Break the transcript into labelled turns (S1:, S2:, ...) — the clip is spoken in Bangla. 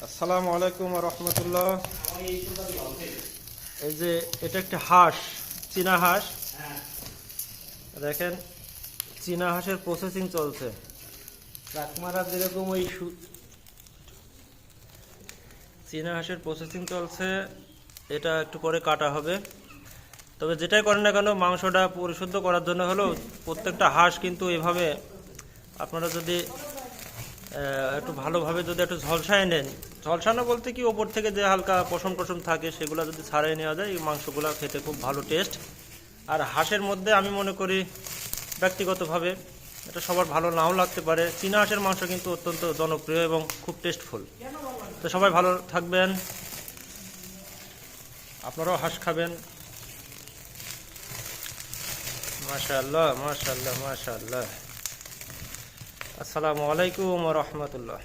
S1: আসসালামু আলাইকুম রহমতুল্লাহ। এই যে এটা একটা হাঁস, চীনা হাঁস। দেখেন চীনা হাঁসের প্রসেসিং চলছে। কাকমারা যেরকম ওই চীনা হাঁসের প্রসেসিং চলছে, এটা একটু পরে কাটা হবে। তবে যেটাই করেন না কেন, মাংসটা পরিশুদ্ধ করার জন্য হলেও প্রত্যেকটা হাঁস কিন্তু এভাবে আপনারা যদি একটু ভালোভাবে যদি একটু ঝলসায় নেন, ঝলসানো বলতে কি ওপর থেকে যে হালকা পশম টসম থাকে সেগুলো যদি ছাড়িয়ে নেওয়া যায়, এই মাংসগুলো খেতে খুব ভালো টেস্ট। আর হাঁসের মধ্যে আমি মনে করি ব্যক্তিগতভাবে এটা সবার ভালো নাও লাগতে পারে, চীনা হাঁসের মাংস কিন্তু অত্যন্ত জনপ্রিয় এবং খুব টেস্টফুল। তো সবাই ভালো থাকবেন, আপনারাও হাঁস খাবেন। মাশাআল্লাহ মাশাআল্লাহ মাশাআল্লাহ। আসসালামু আলাইকুম ওয়া রাহমাতুল্লাহ।